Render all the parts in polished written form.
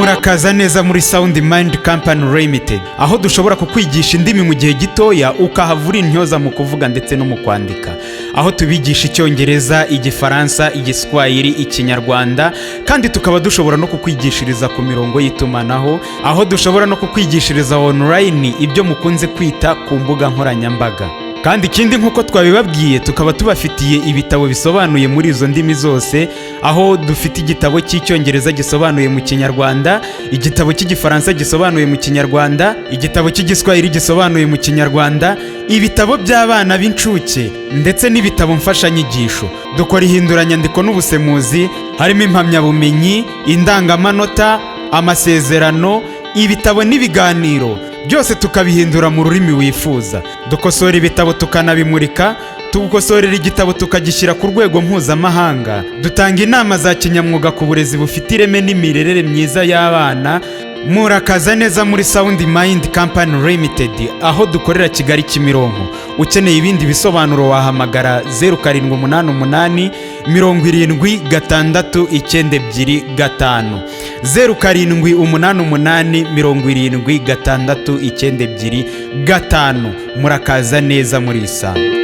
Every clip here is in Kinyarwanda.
Murakaza neza muri Sound Mind Company Limited, aho dushobora kukwigisha indimi mu gihe gitoya ukahavura intyoza mu kuvuga ndetse no mu kwandika. Aho tubigisha Icyongereza, Igifaransa, Igiswahili, Ikinyarwanda, kandi tukaba dushobora no kukwigishiriza ku mirongo y'itumanaho, aho dushobora no kukwigishiriza online ibyo mukunze kwita ku mbuga nkoranyambaga. Kandi ikindi nkuko twabibabwiye, tukaba tubafitiye ibitabo bisobanuye muri izo ndimi zose, aho dufite igitabo cy'Icyongereza gisobanuye mu Kinyarwanda, igitabo cy'Igifaransa gisobanuye mu Kinyarwanda, igitabo cy'Igiswahili gisobanuye mu Kinyarwanda, ibitabo by'abana b'incuke ndetse n'ibitabo mfashanyigisho. Dukora ihinduranyandiko n'ubusemuzi, harimo impamyabumenyi, indangamanota, amasezerano, ibitabo n'ibiganiro, byose tukabihindura mu rurimi wifuza. Dukosora ibitabo tukanabimurika, tugukosorera igitabo tukagishyira ku rwego mpuzamahanga. Dutanga inama za kinyamwuga ku burezi bufite ireme n'imirerere myiza y'abana. Murakaza neza muri Sound Mind Company Limited, aho dukorera Kigali Kimironko. Ukeneye ibindi bisobanuro wahamagara 0788 7692 0788 7692. Murakaza neza muri Isanga.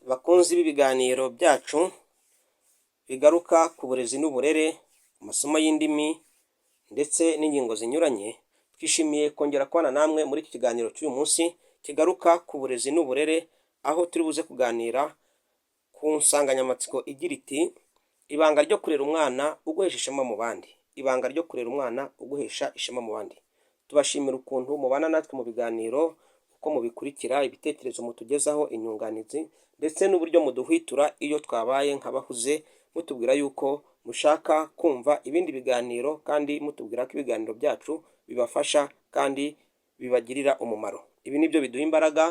Bakunzi b'ibiganiro byacu bigaruka ku burezi n'uburere, amasomo y'indimi ndetse n'ingingo zinyuranye, twishimiye kongera kubana namwe muri iki kiganiro cy'uyu munsi kigaruka ku burezi n'uburere, aho turi buze kuganira ku nsanganyamatsiko igira iti ibanga ryo kurera umwana uguhesha ishema mu bandi. Ibanga ryo kurera umwana uguhesha ishema mu bandi. Tubashimira ukuntu mubana natwe mu biganiro, uko mubikurikira, ibitekerezo mutugezaho, inyunganizi ndetse n'uburyo muduhwitura iyo twabaye nk'abahuze, mutubwira yuko mushaka kumva ibindi biganiro kandi mutubwira ko ibiganiro byacu bibafasha kandi bibagirira umumaro. Ibi nibyo biduha imbaraga.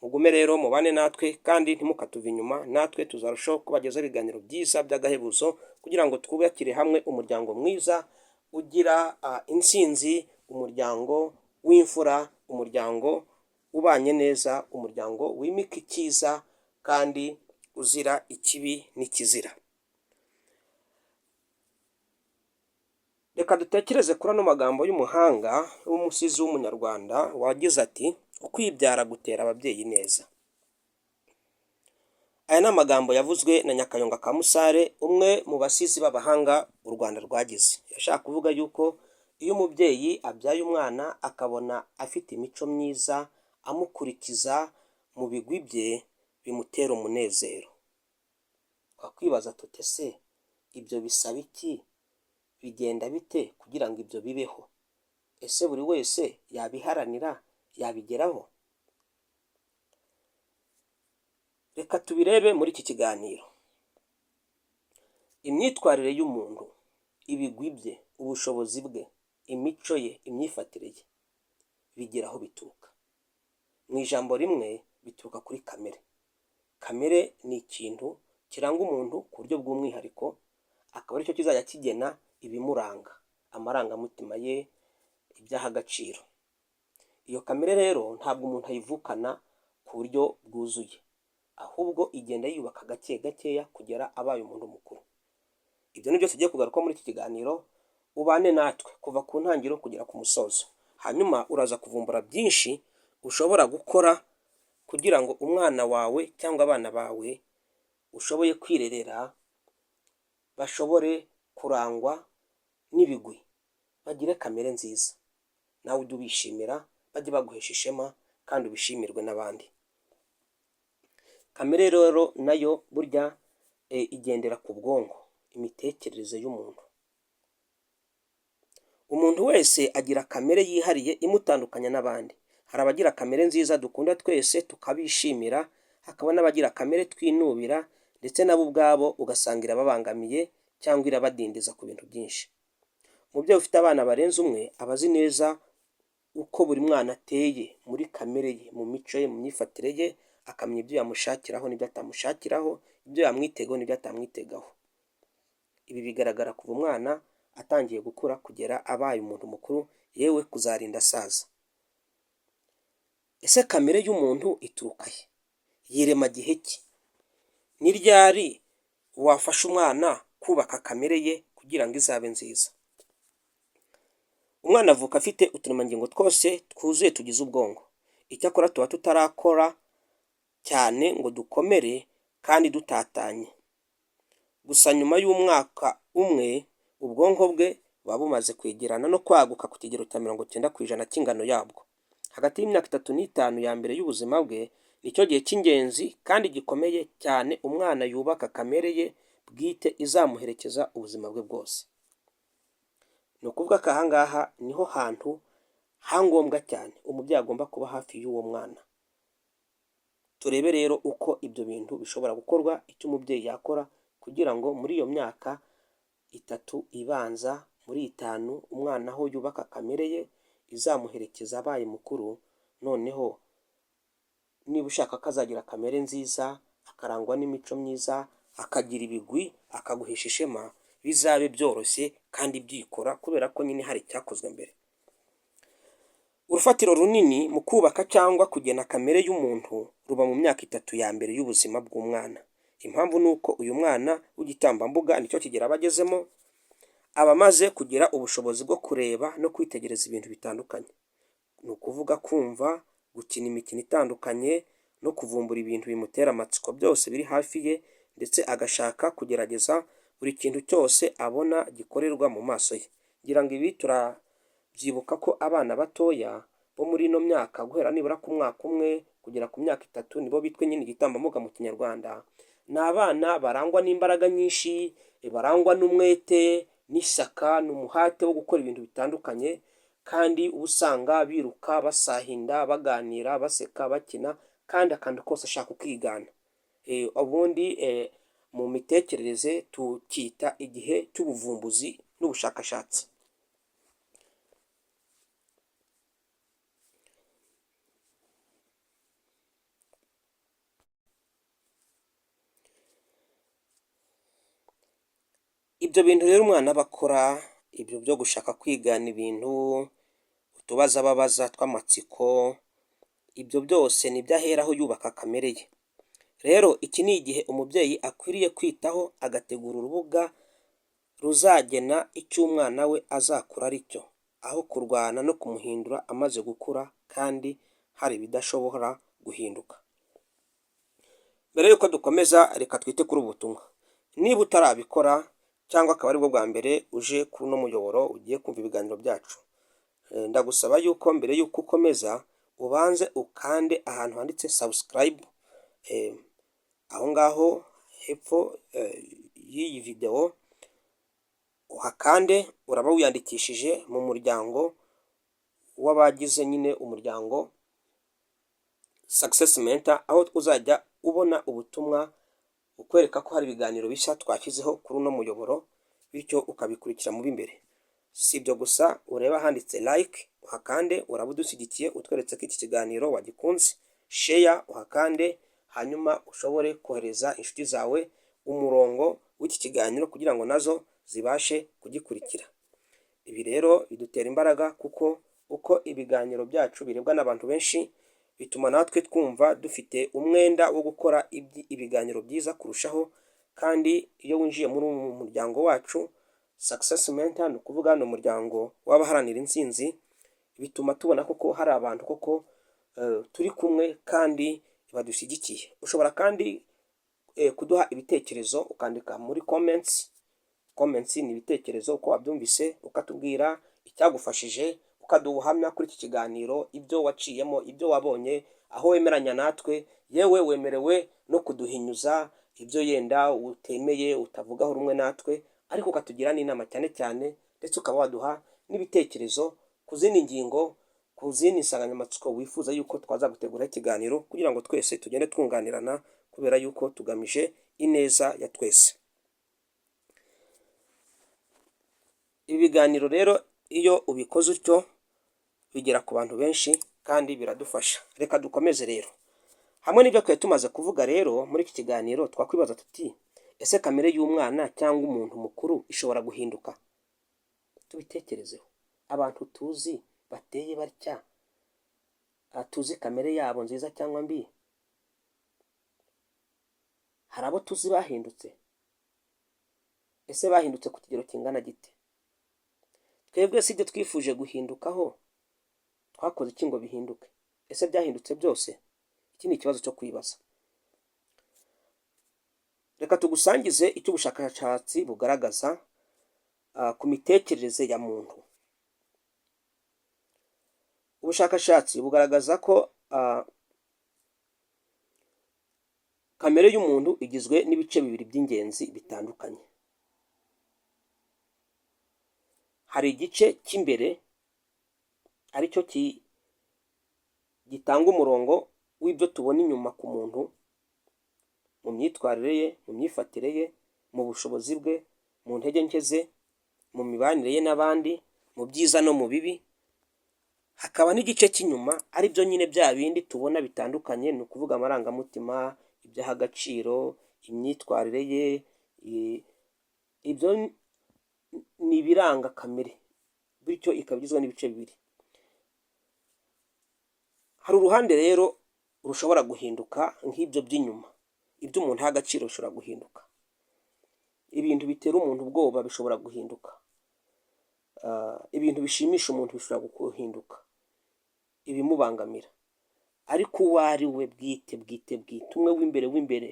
Mugume rero mubane natwe kandi ntimukatuve inyuma, natwe tuzarushaho kubagezaho ibiganiro byiza by'agahebuzo kugira ngo twubakire hamwe umuryango mwiza ugira intsinzi, umuryango w'imfura, umuryango ubanye neza, umuryango wimika icyiza kandi uzira ikibi n'ikizira. Reka dutekereze kuri ano magambo y'umuhanga w'umusizi w'umunyarwanda wagize ati ukwibyara gutera ababyeyi neza. Aya ni amagambo yavuzwe na Nyakayonga Kamusare, umwe mu basizi b'abahanga u Rwanda rwagize. Yashaka kuvuga yuko iyo umubyeyi abyaye umwana akabona afite imico myiza, amukurikiza mu bigwi bye, bimutera umunezero. Wakwibaza tute se ibyo bisaba iki? Bigenda bite kugira ngo ibyo bibeho? Ese buri wese yabiharanira, yabigeraho? Reka tubirebe muri iki kiganiro. Imyitwarire y'umuntu, ibigwi bye, ubushobozi bwe, imico ye, imyifatire ye, bigira aho bituruka. Mu ijambo rimwe bituruka kuri kamere. Kamere ni ikintu kiranga umuntu ku buryo bw'umwihariko, akaba aricyo kizajya kigena ibimuranga, amarangamutima ye, ibyaha agaciro. Iyo kamere rero ntabwo umuntu ayivukana ku buryo bwuzuye, ahubwo igenda yubaka gake gakeya kugera abaye umuntu mukuru. Ibyo ni byo tugiye kugaruka muri iki kiganiro. Ubane natwe kuva ku ntangiriro kugera ku musozo, hanyuma uraza kuvumbura byinshi ushobora gukora kugira ngo umwana wawe cyangwa abana bawe ushoboye kwirerera bashobore kurangwa n'ibigwi, bagire kamere nziza, nawe ujye ubishimira, bajye baguhesha ishema kandi ubishimirwe n'abandi. Kamere rero nayo burya igendera ku bwonko, imitekerereze y'umuntu. Umuntu wese agira kamere yihariye imutandukanya n'abandi. Hari abagira kamere nziza dukunda twese tukabishimira, hakaba n'abagira kamere twinubira ndetse nabo ubwabo ugasanga irababangamiye cyangwa irabadindiza ku bintu byinshi. Umubyeyi ufite abana barenze umwe aba azi neza uko buri mwana ateye muri kamere ye, mu mico ye, mu myifatire ye, akamenya ibyo yamushakiraho n'ibyo atamushakiraho, ibyo yamwitegaho n'ibyo atamwitegaho. Ibi bigaragara kuva umwana atangiye gukura kugera abaye umuntu mukuru, yewe kuzarinda asaza. ese kamere y'umuntu ituruka he? Yirema gihe ki? Ni ryari wafasha umwana kubaka kamere ye kugira ngo izabe nziza? Umwana avuka afite uturemangingo twose twuzuye tugize ubwonko. Icyakora tuba tutarakora cyane ngo dukomere kandi dutatanye. Gusa nyuma y'umwaka umwe ubwonko bwe buba bumaze kwegerana no kwaguka ku kigero cya 90% cy'ingano yabwo. Hagati y'imyaka 3 n'5 ya mbere y'ubuzima bwe nicyo gihe cy'ingenzi kandi gikomeye cyane umwana yubaka kamere ye bwite izamuherekeza ubuzima bwe bwose. Ni ukuvuga ko aha ngaha niho hantu hangombwa cyane umubyeyi agomba kuba hafi y'uwo mwana. Turebe rero uko ibyo bintu bishobora gukorwa, icyo umubyeyi yakora kugira ngo muri iyo myaka 3 ibanza, muri 5 umwana aho yubaka kamere ye izamuherekeza abaye mukuru. Noneho niba ushaka ko azagira kamere nziza, akarangwa n'imico myiza, akagira ibigwi, akaguhesha ishema, bizabe byoroshye kandi byikora kubera ko nyine hari icyakozwe mbere. Urufatiro runini mu kubaka cyangwa kugena kamere y'umuntu ruba mu myaka 3 ya mbere y'ubuzima bw'umwana. Impamvu ni uko uyu mwana w'igitambambuga nicyo kigero aba agezemo, aba amaze kugira ubushobozi bwo kureba no kwitegereza ibintu bitandukanye. Ni ukuvuga kumva, gukina imikino itandukanye no kuvumbura ibintu bimutera amatsiko byose biri hafi ye, ndetse agashaka kugerageza buri kintu cyose abona gikorerwa mu maso ye. Ngira ngo ibi turabyibuka ko abana batoya bo muri ino myaka guhera nibura ku mwaka umwe kugera ku myaka 3 nibo bitwe nyine igitambambuga mu Kinyarwanda. Ni abana barangwa n'imbaraga nyinshi, barangwa n'umwete n'ishyaka n'umuhate wo gukora ibintu bitandukanye, kandi usanga biruka, basahinda, baganira, baseka, bakina, kandi akantu kose ashaka kwigana. Ubundi mu mitekerereze tukita igihe cy'ubuvumbuzi n'ubushakashatsi. Ibyo bintu rero umwana bakora, ibyo byo gushaka kwigana ibintu, utubaza ababaza tw'amatsiko, ibyo byose ni byaheraho yubaka kamere ye. Rero iki ni igihe umubyeyi akwiriye kwitaho, agategura urubuga ruzagena icyo umwana we azakura ari cyo, aho kurwana no kumuhindura amaze gukura kandi hari ibidashobora guhinduka. Mbere yuko dukomeza, reka twite kuri ubu butumwa. Niba utarabikora cyangwa akaba ari bwo bwa mbere uje kuri uno muyoboro ugiye kumva ibiganiro byacu, ndagusaba yuko mbere yuko ukomeza ubanze ukande ahantu handitse subscribe, aho ngaho hepfo y'iyi video uhakande. Uraba wiyandikishije mu muryango w'abagize nyine umuryango Success Mentor, aho uzajya ubona ubutumwa ukwereka ko hari ibiganiro bishya twashyizeho kuri uno muyoboro, bityo ukabikurikira mu b'imbere. Si ibyo gusa, ureba handitse like uhakande, uraba udushyigikiye utweretse ko iki kiganiro wagikunze. Share uhakande, hanyuma ushobore kohereza inshuti zawe umurongo w'iki kiganiro kugira ngo nazo zibashe kugikurikira. Ibi rero bidutera imbaraga, kuko uko ibiganiro byacu birebwa n'abantu benshi bituma natwe twumva dufite umwenda wo gukora ibiganiro byiza kurushaho. Kandi iyo winjiye muri uyu muryango wacu Success Mentor, ni ukuvuga ni umuryango w'abaharanira intsinzi, bituma tubona koko hari abantu koko turi kumwe kandi badushyigikiye. Ushobora kandi kuduha ibitekerezo ukandika muri comments. Comments ni ibitekerezo uko wabyumvise, ukatubwira icyagufashije, ukaduha ubuhamya kuri iki kiganiro, ibyo waciyemo, ibyo wabonye, aho wemeranya natwe, yewe wemerewe no kuduhinyuza ibyo yenda utemeye, utavugaho rumwe natwe, ariko ukatugira n'inama cyane cyane, ndetse ukaba waduha n'ibitekerezo ku zindi ngingo, ku zindi nsanganyamatsiko wifuza yuko twazagutegura ikiganiro, kugira ngo twese tugende twunganirana, kubera yuko tugamije ineza ya twese. Ibi biganiro rero iyo ubikoze utyo bigera ku bantu benshi kandi biradufasha. Reka dukomeze rero. Hamwe n'ibyo twari tumaze kuvuga rero muri iki kiganiro, twakwibaza tuti ese kamere y'umwana cyangwa umuntu mukuru ishobora guhinduka? Tubitekerezeho. Abantu tuzi bateye batya tuzi kamere yabo nziza cyangwa mbi? Hari abo tuzi bahindutse? Ese bahindutse ku kigero kingana gite? Twebwe si ibyo twifuje guhindukaho, twakoze iki ngo bihinduke? Ese byahindutse byose? Iki ni ikibazo cyo kwibaza. Reka tugusangize icyo ubushakashatsi bugaragaza ku mitekerereze ya muntu. Ubushakashatsi bugaragaza ko kamere y'umuntu igizwe n'ibice bibiri by'ingenzi bitandukanye. Hari igice cy'imbere aricyo gitanga umurongo w'ibyo tubona inyuma ku muntu, mu myitwarire ye, mu myifatire ye, mu bushobozi bwe, mu ntege nke ze, mu mibanire ye n'abandi, mu byiza no mu bibi. Hakaba n'igice cy'inyuma ari byo nyine bya bindi tubona bitandukanye, ni ukuvuga amarangamutima, ibyaha agaciro, imyitwarire ye. Ibyo ni ibiranga kamere, bityo ikaba igizwe n'ibice bibiri. Hari uruhande rero rushobora guhinduka nk'ibyo by'inyuma. Ibyo umuntu aha agaciro bishobora guhinduka, ibintu bitera umuntu ubwoba bishobora guhinduka, ibintu bishimisha umuntu bishobora guhinduka, ibimubangamira. Ariko uwo ari we bwite umwe w'imbere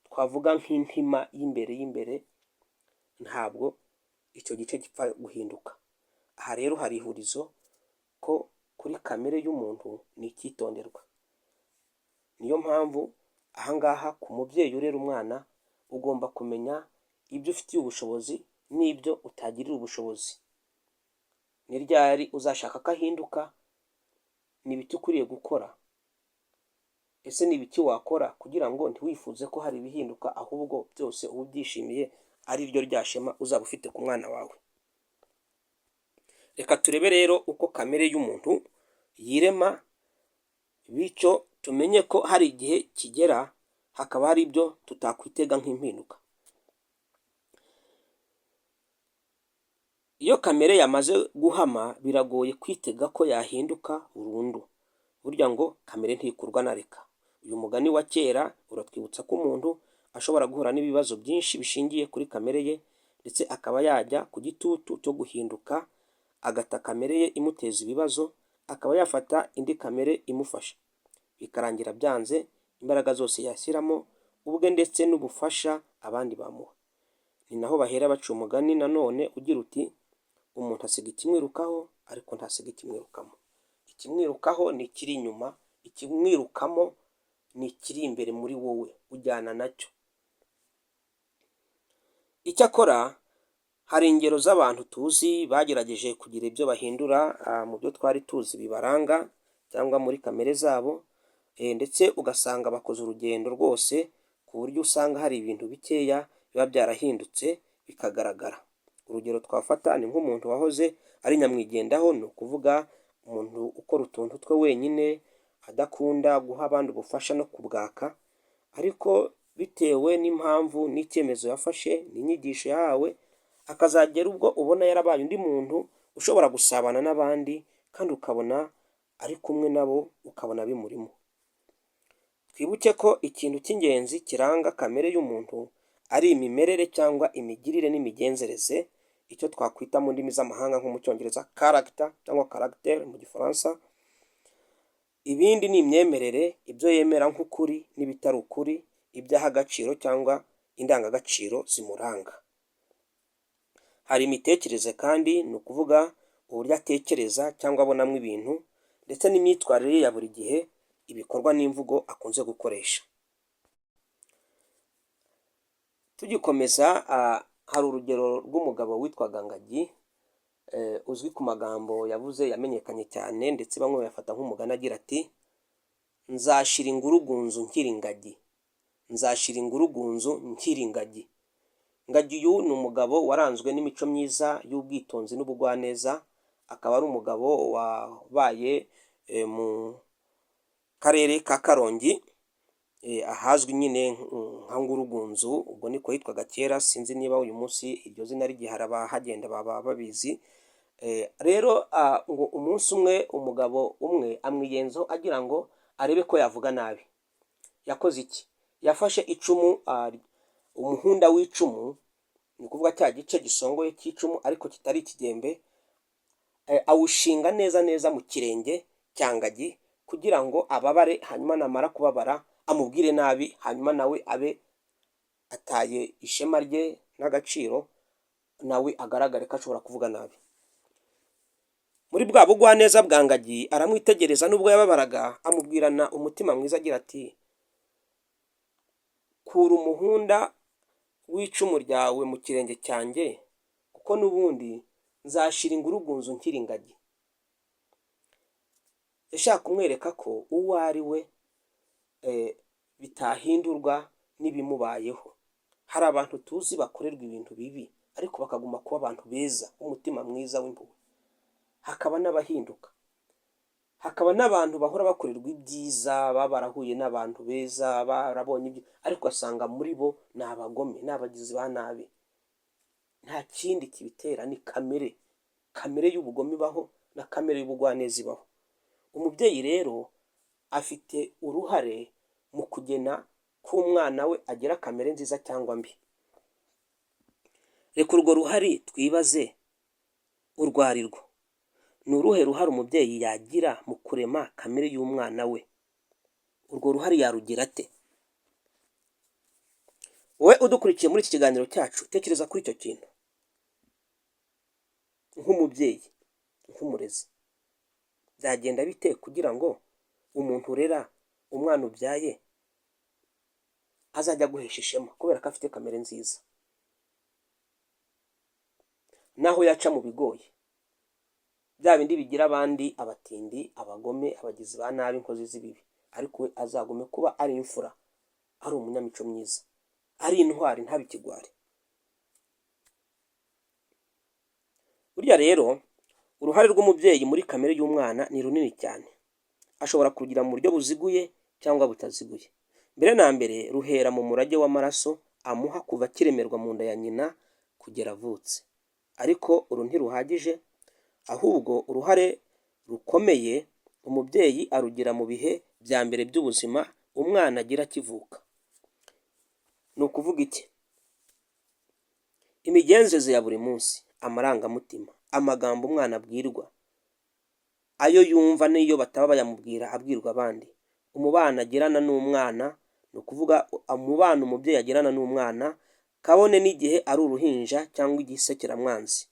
twavuga nk'intima y'imbere, ntabwo icyo gice gipfa guhinduka. Aha rero hari ihurizo ko kuri kamere y'umuntu ni icyitonderwa. Niyo mpamvu ahangaha ku mubyeyi urera umwana ugomba kumenya ibyo ufitiye ubushobozi n'ibyo utagirira ubushobozi. Ni ryari uzashaka ko ahinduka? Ni ibiki ukwiriye gukora? Ese ni ibiki wakora kugira ngo ntiwifuze ko hari ibihinduka, ahubwo byose uba ubyishimiye, ari ryo rya shema uzaba ufite ku mwana wawe? Reka turebe rero uko kamere y'umuntu yirema, bityo tumenye ko hari igihe kigera hakaba hari ibyo tutakwitega nk'impinduka. Iyo kamere yamaze guhama biragoye kwitega ko yahinduka burundu. Burya ngo kamere ntikurwa na reka. Uyu mugani wa kera uratwibutsa ko umuntu ashobora guhura n'ibibazo byinshi bishingiye kuri kamere ye, ndetse akaba yajya ku gitutu cyo guhinduka, agata kamere ye imuteza ibibazo, akaba yafata indi kamere imufasha, bikarangira byanze imbaraga zose yashyiramo ubwe ndetse n'ubufasha abandi bamuha. Ni naho bahera baca umugani nanone ugira uti: umuntu asiga ikimwirukaho ariko ntasiga ikimwirukamo. Ikimwirukaho ni ikiri inyuma, ikimwirukamo ni ikiri imbere muri wowe, ujyana nacyo. Icyakora hari ingero z'abantu tuzi bagerageje kugira ibyo bahindura mu byo twari tuzi bibaranga cyangwa muri kamere zabo, ndetse ugasanga bakoze urugendo rwose ku buryo usanga hari ibintu bikeya biba byarahindutse bikagaragara. Urugero twafata ni nk'umuntu wahoze ari nyamwigendaho, ni ukuvuga umuntu ukora utuntu twe wenyine, adakunda guha abandi ubufasha no kubwaka, ariko bitewe n'impamvu n'icyemezo yafashe n'inyigisho yahawe, akazagera ubwo ubona yarabaye undi muntu ushobora gusabana n'abandi, kandi ukabona ari kumwe nabo, ukabona bimurimo. Twibuke ko ikintu cy'ingenzi kiranga kamere y'umuntu ari imimerere cyangwa imigirire n'imigenzereze, icyo twakwita mu ndimi z'amahanga nko mu Cyongereza character cyangwa caractère mu Gifaransa. Ibindi ni imyemerere, ibyo yemera nk'ukuri n'ibitari ukuri, ibyaha agaciro cyangwa indangagaciro zimuranga. Hari imitekerereze kandi, ni ukuvuga uburyo atekereza cyangwa abonamo ibintu, ndetse n'imyitwarire ye ya buri gihe, ibikorwa n'imvugo akunze gukoresha. Tugikomeza, hari urugero rw'umugabo witwaga Ngagi, uzwi ku magambo yavuze yamenyekanye cyane, ndetse bamwe bayafata nk'umugani agira ati: nzashira ingurugunzu nkiri ingagi, nzashira ingurugunzu nkiri ingagi. Ngagi uyu ni umugabo waranzwe n'imico myiza y'ubwitonzi n'ubugwaneza, akaba ari umugabo wabaye mu karere ka Karongi, ahazwi nyine nka Ngurugunzu, ubwo niko yitwaga kera, sinzi niba uyu munsi iryo zina rigihari abahagenda baba babizi. Rero ngo umunsi umwe umugabo umwe amwiyenzaho agira ngo arebe ko yavuga nabi. Yakoze iki? Yafashe icumu, umuhunda w'icumu, ni ukuvuga cya gice gisongoye cy'icumu ariko kitari ikigembe, awushinga neza neza mu kirenge cya Ngagi kugira ngo ababare, hanyuma namara kubabara amubwire nabi, hanyuma nawe abe ataye ishema rye n'agaciro, nawe agaragare ko ashobora kuvuga nabi. Muri bwa bugwaneza bwa Ngagi aramwitegereza nubwo yababaraga, amubwirana umutima mwiza agira ati, kura umuhunda w'icumu ryawe mu kirenge cyanjye, kuko n'ubundi nzashira ingurugunzu nkiri Ingagi. Yashaka kumwereka ko uwo ari we bitahindurwa n'ibimubayeho. Hari abantu tuzi bakorerwa ibintu bibi ariko bakaguma kuba abantu beza, umutima mwiza w'impuhwe. Hakaba n'abahinduka, hakaba n'abantu bahora bakorerwa ibyiza, baba barahuye n'abantu beza, barabonye ibyo, ariko ugasanga muri bo ni abagome, ni abagizi ba nabi. Nta kindi kibitera, ni kamere y'ubugome ibaho na kamere y'ubugwaneza ibaho. Umubyeyi rero afite uruhare mu kugena ko umwana we agira kamere nziza cyangwa mbi. Reka urwo ruhare twibaze urwo ari rwo. Ni uruhe ruhare umubyeyi yagira mu kurema kamere y'umwana we? Urwo ruhare yarugira ate? Wowe udukurikiye muri iki kiganiro cyacu, tekereza kuri icyo kintu. Nk'umubyeyi, nk'umurezi, byagenda bite kugira ngo umuntu urera umwana ubyaye azajya aguhesha ishema kubera ko afite kamere nziza? Naho yaca mu bigoye, bya bindi bigira abandi abatindi, abagome, abagizi ba nabi, inkozi z'ibibi, ariko we azagume kuba ari imfura, ari umunyamico myiza, ari intwari, ntabe ikigwari. Burya rero uruhare rw'umubyeyi muri kamere y'umwana ni runini cyane. Ashobora kugira mu buryo buziguye cyangwa butaziguye. Mbere na mbere ruhera mu murage w'amaraso amuha kuva akiremerwa mu nda ya nyina kugera avutse. Ariko uru ntiruhagije, ahubwo uruhare rukomeye umubyeyi arugira mu bihe bya mbere by'ubuzima umwana agira akivuka. Ni ukuvuga iki? Imigenzereze ya buri munsi, amarangamutima, amagambo umwana abwirwa, ayo yumva n'iyo bataba bayamubwira abwirwa abandi, umubano agirana n'umwana, ni ukuvuga umubano umubyeyi agirana n'umwana, kabone n'igihe ari uruhinja cyangwa igisekeramwanzi.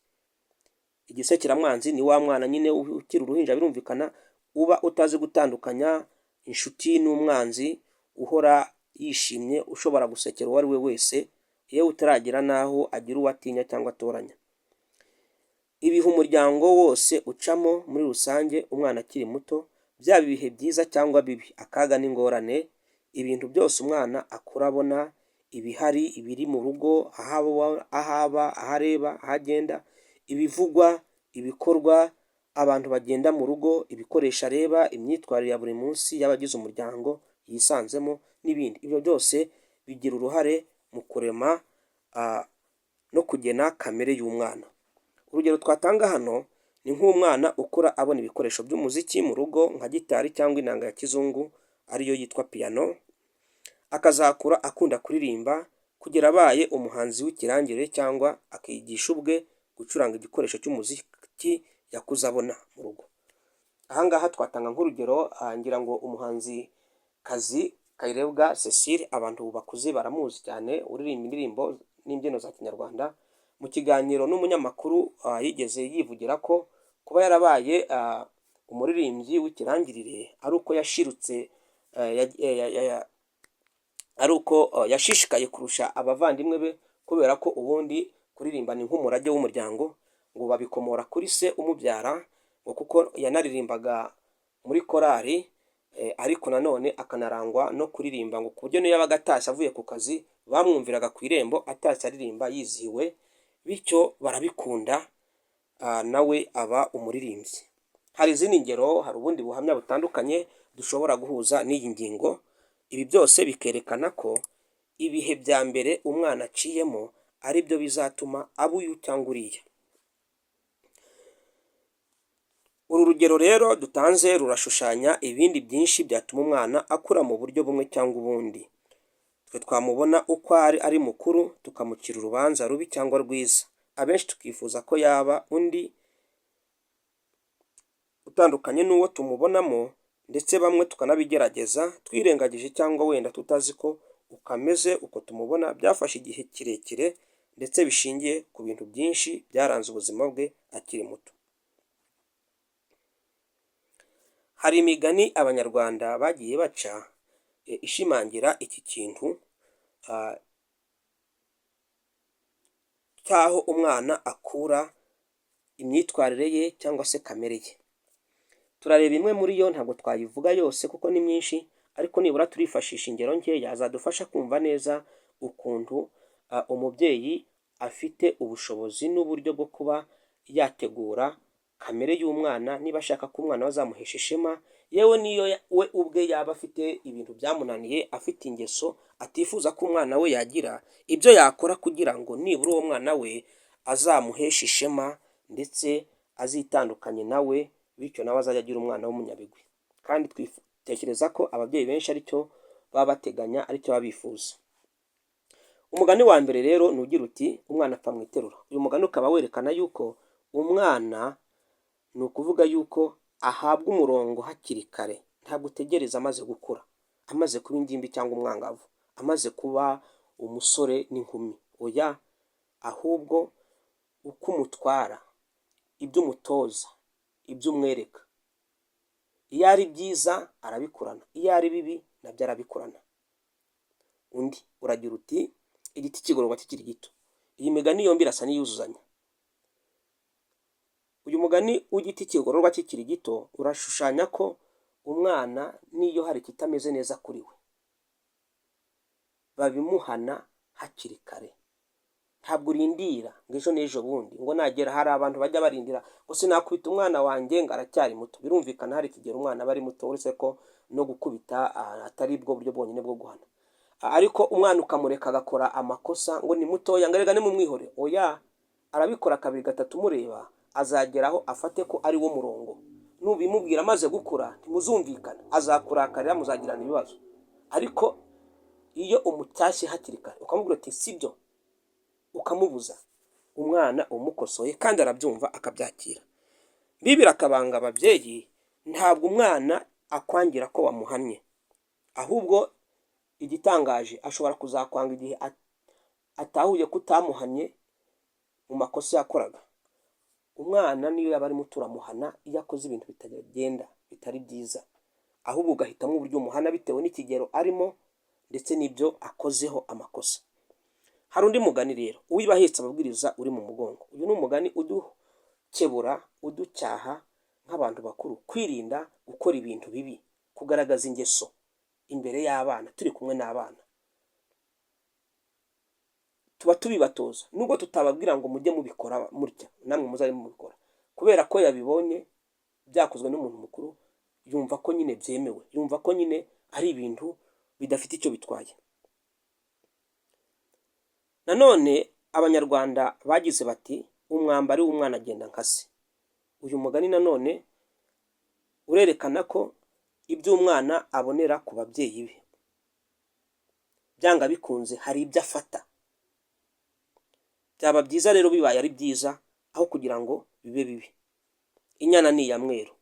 Igisekeramwanzi ni wa mwana nyine ukiri uruhinja, birumvikana, uba utazi gutandukanya inshuti n'umwanzi, uhora yishimye, ushobora gusekera uwo ari we wese, yewe utaragira n'aho agira uwo atinya cyangwa atoranya. Ibihe umuryango wose ucamo muri rusange umwana akiri muto, byaba ibihe byiza cyangwa bibi, akaga n'ingorane, ibintu byose umwana akura abona, ibihari, ibiri mu rugo, aho aba, aho areba, aho agenda, ibivugwa, ibikorwa, abantu bagenda mu rugo, ibikoresho areba, imyitwarire ya buri munsi y'abagize umuryango yisanzemo n'ibindi. Ibyo byose bigira uruhare mu kurema no kugena kamere y'umwana. Urugero twatanga hano ni nk'umwana ukura abona ibikoresho by'umuziki mu rugo nka gitari cyangwa inanga ya kizungu ariyo yitwa piano, akazakura akunda kuririmba kugera abaye umuhanzi w'ikirangirire cyangwa akigisha ubwe gucuranga igikoresho cy'umuziki yakuze abona mu rugo. Aha ngaha twatanga nk'urugero, ngira ngo umuhanzi kazi Kayirebwa Cecile abantu bakuze baramuzi cyane, uririmba indirimbo n'imbyino za kinyarwanda. Mu kiganiro n'umunyamakuru yigeze yivugira ko kuba yarabaye umuririmbyi w'ikirangirire ari uko yashirutse, ari uko yashishikaye kurusha abavandimwe be, kubera ko ubundi kuririmba ni nk'umurage w'umuryango, ngo babikomora kuri se umubyara, ngo kuko yanaririmbaga muri korali, ariko nanone akanarangwa no kuririmba, ngo ku buryo niyo yabaga atashye avuye ku kazi bamwumviraga ku irembo atashye aririmba yizihiwe, bityo barabikunda, nawe aba umuririmbyi. Hari izindi ngero, hari ubundi buhamya butandukanye dushobora guhuza n'iyi ngingo. Ibi byose bikerekana ko ibihe bya mbere umwana aciyemo ari byo bizatuma aba uyu cyangwa uriya. Uru rugero rero dutanze rurashushanya ibindi byinshi byatuma umwana akura mu buryo bumwe cyangwa ubundi. Twe twamubona uko ari mukuru tukamucira urubanza rubi cyangwa rwiza. Abenshi tukifuza ko yaba undi utandukanye n'uwo tumubonamo, ndetse bamwe tukanabigerageza twirengagije cyangwa wenda tutazi ko uko ameze, uko tumubona byafashe igihe kirekire ndetse bishingiye ku bintu byinshi byaranze ubuzima bwe akiri muto. Hari imigani abanyarwanda bagiye baca ishimangira iki kintu cy'aho umwana akura imyitwarire ye cyangwa se kamere ye. Turareba imwe muri yo, ntabwo twayivuga yose kuko ni myinshi, ariko nibura turifashisha ingero nkeya zadufasha kumva neza ukuntu umubyeyi afite ubushobozi n'uburyo bwo kuba yategura kamere y'umwana, niba ashaka ko umwana we azamuhesha ishema, yewe niyo we ubwe yaba afite ibintu byamunaniye, afite ingeso atifuza ko umwana we yagira, ibyo yakora kugira ngo nibura uwo mwana we azamuhesha ishema ndetse azitandukanye nawe, bityo nawe azajya agira umwana w'umunyabigwi. Kandi twitekereza ko ababyeyi benshi aricyo baba bateganya, aricyo baba bifuza. Umugani wa mbere rero ni ugira uti umwana apfa mu iterura. Uyu mugani ukaba werekana yuko umwana ni ukuvuga yuko ahabwa umurongo hakiri kare, ntabwo utegereza amaze gukura, amaze kuba ingimbi cyangwa umwangavu, amaze kuba umusore n'inkumi. Oya, ahubwo uko umutwara, ibyo umutoza, ibyo umwereka, iyo ari byiza arabikurana, iyo ari bibi nabyo arabikurana. Undi uragira uti igiti kigororwa kikiri gito. Iyi migani yombi irasa n'iyuzuzanya. Uyu mugani w'igiti kigororwa kikiri gito urashushanya ko umwana n'iyo hari ikitameze neza kuri we, babimuhana hakiri kare. Ntabwo urindira ngo ejo n'ejo bundi, ngo nagera, hari abantu bajya barindira ngo sinakubita umwana wanjye ngo aracyari muto. Birumvikana hari ikigero umwana aba ari muto, uretse ko no gukubita atari bwo buryo bwonyine bwo guhana. Ariko umwana ukamureka agakora amakosa ngo ni mutoya, ngo erega nimumwihore. Oya, arabikora kabiri gatatu mureba, azageraho afate ko ari wo murongo. Nubimubwira amaze gukura ntimuzumvikana, azakurakarira, muzagirana ibibazo. Ariko iyo umucyashye hakiri kare ukamubwira ati sibyo, ukamubuza, umwana umukosoye kandi arabyumva akabyakira. Bibira akabanga ababyeyi, ntabwo umwana akwangira ko wamuhannye, ahubwo igitangaje ashobora kuzakwanga igihe atahuye ko utamuhannye mu makosa yakoraga. Umwana niyo yaba ari muto uramuhana iyo akoze ibintu bitagenda, bitari byiza, ahubwo ugahitamo uburyo umuhana bitewe n'ikigero arimo ndetse n'ibyo akozeho amakosa. Hari undi mugani rero, uwiba ahetse ababwiriza uri mu mugongo. Uyu ni umugani udukebura, uducyaha nk'abantu bakuru, kwirinda gukora ibintu bibi, kugaragaza ingeso imbere y'abana, turi kumwe n'abana. Tuba tubibatoza, nubwo tutababwira ngo mujye mubikora mutya, namwe muzabe mubikora, kubera ko yabibonye byakozwe n'umuntu mukuru, yumva ko nyine byemewe, yumva ko nyine ari ibintu bidafite icyo bitwaye. Nanone abanyarwanda bagize bati umwambari w'umwana agenda nka se. Uyu mugani nanone urerekana ko ibyo umwana abonera ku babyeyi be, byanga bikunze hari ibyo afata. Byaba byiza rero bibaye ari byiza aho kugira ngo bibe bibi. Inyana ni iya mweru.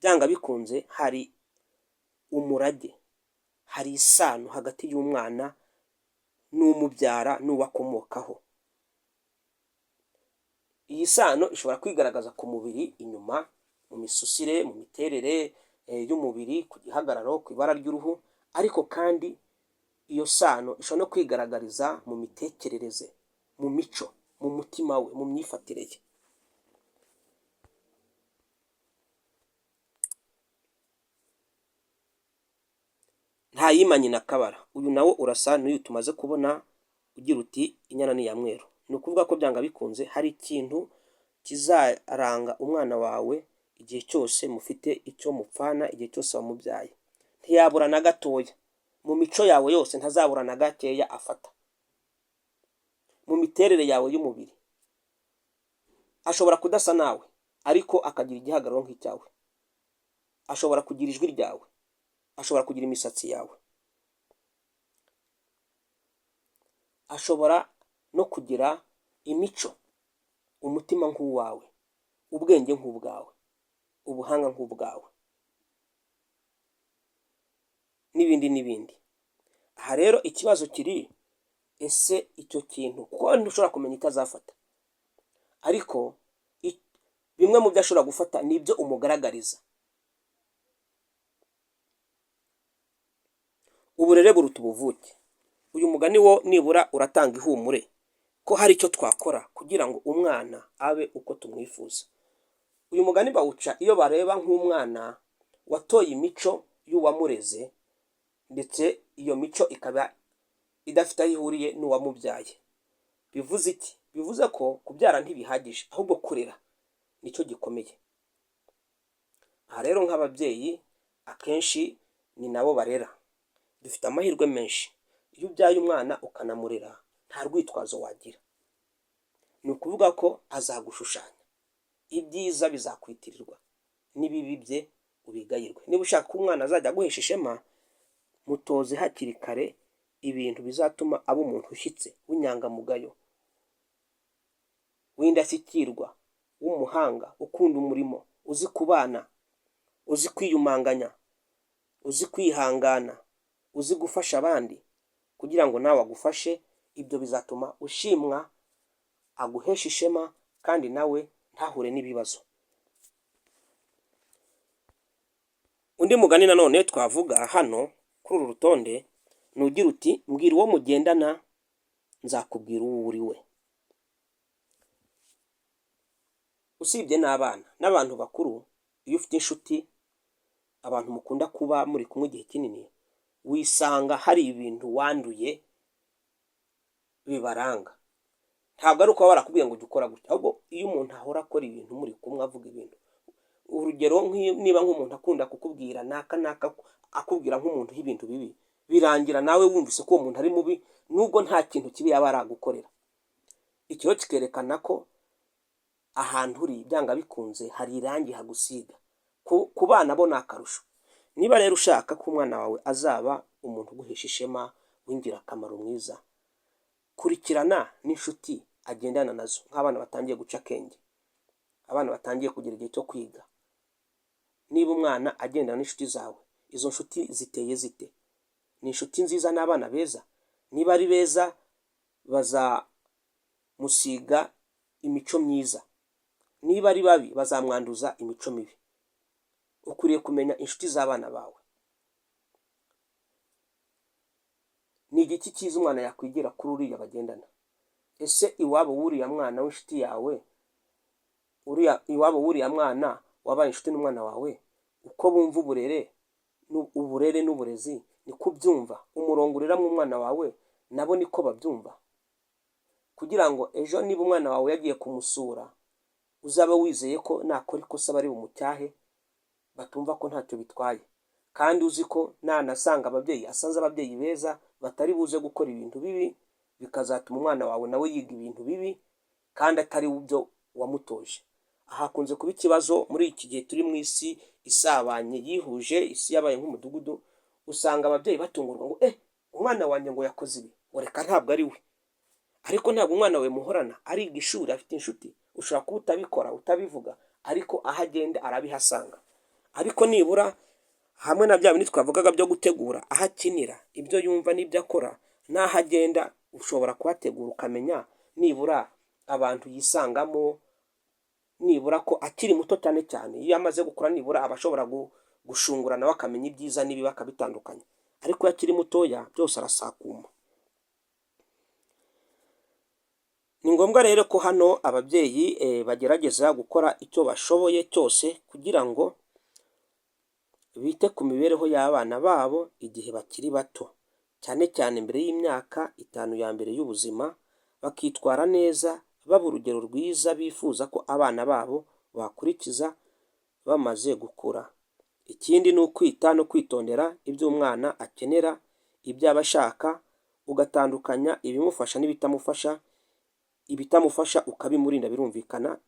Byanga bikunze hari umurage, hari isano hagati y'umwana n'umubyara n'uwakomokaho. Iyi sano ishobora kwigaragaza ku mubiri inyuma, mu misusire, mu miterere y'umubiri, ku gihagararo, ku ibara ry'uruhu, ariko kandi iyo sano ishobora no kwigaragariza mu mitekerereze, mu mico, mu mutima we, mu myifatire ye. Nta yimanye na kabara. Uyu nawo urasa n'uyu tumaze kubona ugira uti inyana ni iya mweru. Ni ukuvuga ko byanga bikunze hari ikintu kizaranga umwana wawe igihe cyose mufite icyo mupfana, igihe cyose wamubyaye. Ntiyabura na gatoya. Mu mico yawe yose ntazabura na gakeya afata. Mu miterere yawe y'umubiri ashobora kudasa nawe, ariko akagira igihagararo nk'icyawe. Ashobora kugira ijwi ryawe, ashobora kugira imisatsi yawe, ashobora no kugira imico, umutima nk'uwawe, ubwenge nk'ubwawe, ubuhanga nk'ubwawe, n'ibindi n'ibindi. Aha rero ikibazo kiri, ese icyo kintu kuko ntushobora kumenya icyo azafata, ariko bimwe mu byo ashobora gufata ni ibyo umugaragariza. Uburere buruta ubuvuke. Uyu mugani wo nibura uratanga ihumure ko hari icyo twakora kugira ngo umwana abe uko tumwifuza. Uyu mugani bawuca iyo bareba nk'umwana watoye imico y'uwamureze, ndetse iyo mico ikaba idafite aho ihuriye n'uwamubyaye. Bivuze iki? Bivuze ko kubyara ntibihagije, ahubwo kurera nicyo gikomeye. Aha rero nk'ababyeyi akenshi ni nabo barera. Dufite amahirwe menshi. Iyo ubyaye umwana ukanamurera nta rwitwazo wagira. Ni ukuvuga ko azagushushanya. Ibyiza bizakwitirirwa, n'ibibi bye ubigayirwe. Niba ushaka ko umwana azajya aguhesha ishema, mutoze hakiri kare ibintu bizatuma aba umuntu ushyitse, w'inyangamugayo, w'indashyikirwa, w'umuhanga, ukunda umurimo, uzi kubana, uzi kwiyumanganya, uzi kwihangana, uzi gufasha abandi kugira ngo nawe agufashe. Ibyo bizatuma ushimwa, aguhesha ishema, kandi nawe ntahure n'ibibazo. Undi mugani nanone twavuga hano kuri uru rutonde ni ugira uti, mbwira uwo mugendana nzakubwira uwo uri we. Usibye n'abana n'abantu bakuru, iyo ufite inshuti, abantu mukunda kuba muri kumwe igihe kinini, wisanga hari ibintu wanduye bibaranga. Ntabwo ari uko barakubwiye ngo ujye ukora gutya, ahubwo iyo umuntu ahora akora ibintu muri kumwe, avuga ibintu, urugero niba nk'umuntu akunda kukubwira naka akubwira nk'umuntu y'ibintu bibi, birangira nawe wumvise ko uwo muntu ari mubi nubwo nta kintu kibi yaba aragukorera. Icyo kikerekana ko ahantu uri byanga bikunze hari irangi hagusiga. Ku bana bo ni akarusho. Niba rero ushaka ko umwana wawe azaba umuntu uguhesha ishema, w'ingirakamaro, mwiza, kurikirana n'inshuti agendana nazo. Nk'abana batangiye guca akenge, abana batangiye kugira igihe cyo kwiga, niba umwana agendana n'inshuti zawe, izo nshuti ziteye zite? Ni inshuti nziza n'abana beza? Niba ari beza, bazamusiga imico myiza. Niba ari babi, bazamwanduza imico mibi. Ukwiriye kumenya inshuti z'abana bawe. Ni igiki cyiza umwana yakwigira kuri uriya bagendana? Ese iwabo w'uriya mwana w'inshuti yawe, iwabo w'uriya mwana wabaye inshuti n'umwana wawe, uko bumva uburere n'uburezi niko ubyumva. Umurongo ureramo umwana wawe nabo niko babyumva, kugira ngo ejo niba umwana wawe yagiye kumusura, uzaba wizeye ko nakora ikosa bari bumucyahe, batumva ko ntacyo bitwaye, kandi uzi ko nanasanga asanze ababyeyi beza batari buze gukora ibintu bibi, bikazatuma umwana wawe nawe yiga ibintu bibi kandi atari byo wamutoje. Aha hakunze kuba ikibazo muri iki gihe turi mu isi isabanye, yihuje, isi yabaye nk'umudugudu. Usanga ababyeyi batungurwa ngo umwana wanjye ngo yakoze ibi, reka ntabwo ari we. Ariko ntabwo umwana we muhorana, ariga ishuri, afite inshuti. Ushobora kuba utabikora, utabivuga, ariko aho agenda arabihasanga. Ariko nibura hamwe na bya bindi twavugaga byo gutegura aho akinira, ibyo yumva n'ibyo akora, n'aho agenda ushobora kuhategura ukamenya nibura abantu yisangamo, nibura ko akiri muto cyane cyane. Iyo amaze gukura nibura aba ashobora gushungura nawe akamenya ibyiza n'ibibi akabitandukanya. Ariko iyo akiri mutoya byose arasakuma. Ni ngombwa rero ko hano ababyeyi bagerageza gukora icyo bashoboye cyose kugira ngo bite ku mibereho y'abana babo igihe bakiri bato, cyane cyane mbere y'imyaka 5 ya mbere y'ubuzima, bakitwara neza, baba urugero rwiza bifuza ko abana babo bakurikiza bamaze gukura. Ikindi ni ukwita no kwitondera ibyo umwana akenera, ibyo aba ashaka, ugatandukanya ibimufasha n'ibitamufasha. Ibitamufasha ukabimurinda birumvikana,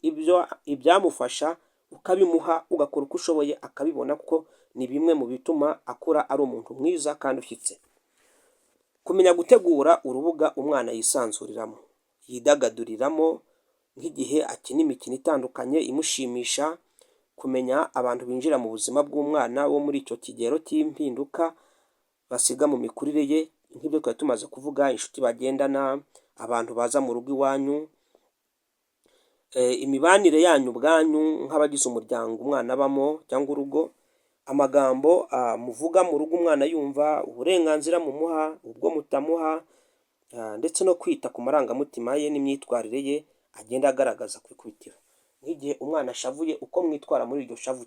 ibyamufasha ukabimuha, ugakora uko ushoboye akabibona, kuko ni bimwe mu bituma akura ari umuntu mwiza kandi ushyitse. Kumenya gutegura urubuga umwana yisanzuriramo, yidagaduriramo, nk'igihe akina imikino itandukanye imushimisha. Kumenya abantu binjira mu buzima bw'umwana wo muri icyo kigero cy'impinduka basiga mu mikurire ye, nk'ibyo twari tumaze kuvuga: inshuti bagendana, abantu baza mu rugo iwanyu, imibanire yanyu ubwanyu nk'abagize umuryango umwana abamo cyangwa urugo, amagambo muvuga mu rugo umwana yumva, uburenganzira mumuha, ubwo mutamuha, ndetse no kwita ku marangamutima ye n'imyitwarire ye agenda agaragaza ku ikubitiro. Nk'igihe umwana ashavuye, uko mwitwara muri iryo shavu,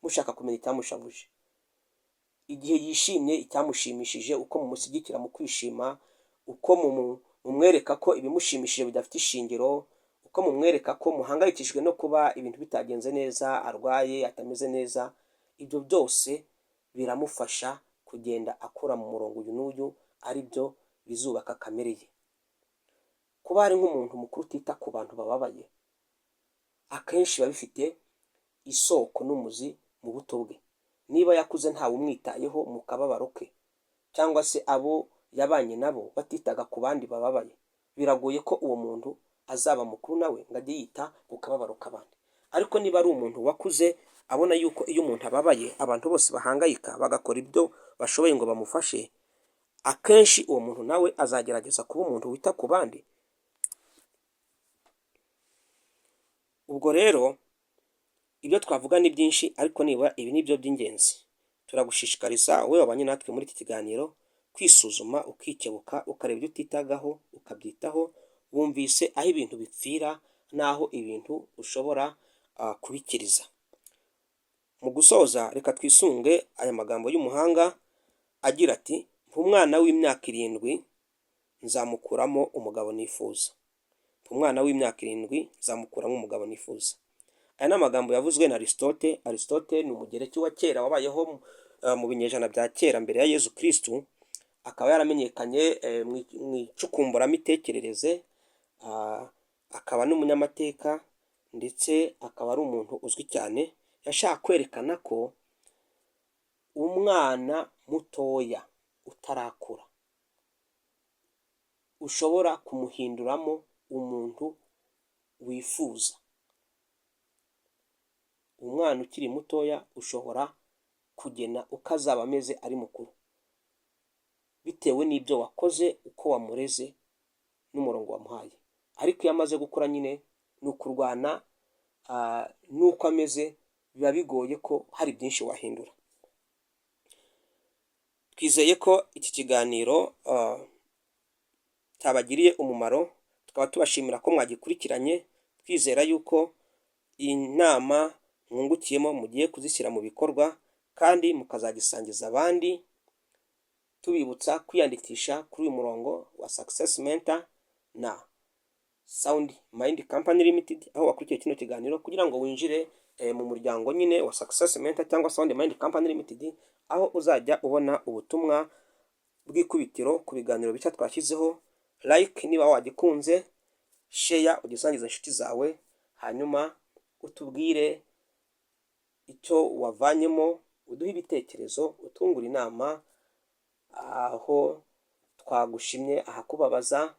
mushaka kumenya icyamushavuje. Igihe yishimye, icyamushimishije, uko mumushyigikira mu kwishima, uko mumwereka ko ibimushimishije bidafite ishingiro, uko mumwereka ko muhangayikishijwe no kuba ibintu bitagenze neza, arwaye, atameze neza. Ibyo byose biramufasha kugenda akura mu murongo uyu n'uyu, ari byo bizubaka kamere ye. Kuba hari nk'umuntu mukuru utita ku bantu bababaye, akenshi biba bifite isoko n'umuzi mu buto bwe. Niba yakuze ntawe umwitayeho mu kababaro ke, cyangwa se abo yabanye nabo batitaga ku bandi bababaye, biragoye ko uwo muntu azaba mukuru nawe ngo ajye yita ku kababaro k'abandi. Ariko niba ari umuntu wakuze abona yuko iyo umuntu ababaye abantu bose bahangayika bagakora ibyo bashoboye ngo bamufashe, akenshi uwo muntu nawe azagerageza kuba umuntu wita ku bandi. Ubwo rero ibyo twavuga ni byinshi, ariko nibura ibi ni byo by'ingenzi. Turagushishikariza wowe wabanye natwe muri iki kiganiro kwisuzuma, ukikebuka, ukareba ibyo utitagaho ukabyitaho. Wumvise aho ibintu bipfira n'aho ibintu ushobora kubikiriza. Mu gusoza, reka twisunge aya magambo y'umuhanga agira ati: umwana w'imyaka 7 nzamukuramo umugabo nifuza. Umwana w'imyaka 7 nzamukuramo umugabo nifuza. Aya ni amagambo yavuzwe na Aristote. Aristote ni umugereki wa kera wabayeho mu binyejana bya kera mbere ya Yezu Kristu. Akaba yaramenyekanye mu icukumburamitekerereze, akaba n'umunyamateka, ndetse akaba ari umuntu uzwi cyane. Yashaka kwerekana ko umwana mutoya utarakura ushobora kumuhinduramo umuntu wifuza. Umwana ukiri mutoya ushobora kugena uko azaba ameze ari mukuru, bitewe n'ibyo wakoze, uko wamureze n'umurongo wamuhaye. Ariko iyo amaze gukura nyine ni ukurwana n'uko ameze, biba bigoye ko hari byinshi wahindura. Twizeye ko iki kiganiro cyabagiriye umumaro, tukaba tubashimira ko mwagikurikiranye, twizera yuko iyi nama mwungukiyemo mugiye kuzishyira mu bikorwa kandi mukazagisangiza abandi. Tubibutsa kwiyandikisha kuri uyu murongo wa Success Mentor na Sound Mind Company Limited, aho wakurikiye kino kiganiro, kugira ngo winjire mu muryango nyine wa Success Mentor cyangwa Sound Mind Company Limited, aho uzajya ubona ubutumwa bw'ikubitiro ku biganiro bishya twashyizeho. Like niba wagikunze, share ugisangiza inshuti zawe, hanyuma utubwire icyo wavanyemo, uduhe ibitekerezo, utungura inama, aho twagushimye, ahakubabaza,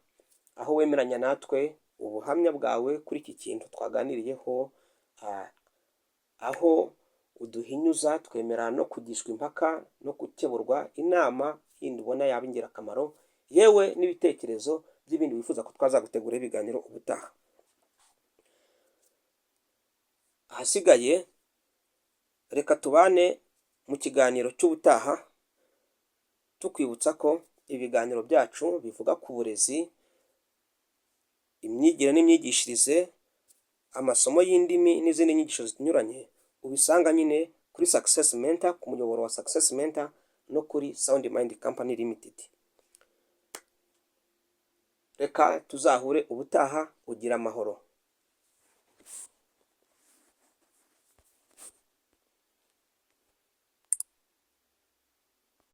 aho wemeranya natwe ubuhamya bwawe kuri iki kintu twaganiriyeho, aho uduhinyuza, twemera no kugishwa impaka no gukeburwa inama yindi ubona yaba ingirakamaro, yewe n'ibitekerezo by'ibindi wifuza ko twazagutegura ibiganiro ubutaha. Ahasigaye reka tubane mu kiganiro cy'ubutaha, tukwibutsa ko ibiganiro byacu bivuga ku burezi, imyigire n'imyigishirize, amasomo y'indimi n'izindi nyigisho zinyuranye, ubisanga nyine kuri Success Mentor, ku muyoboro wa Success Mentor, no kuri Sound Mind Company Limited. Reka tuzahure ubutaha. Ugira amahoro.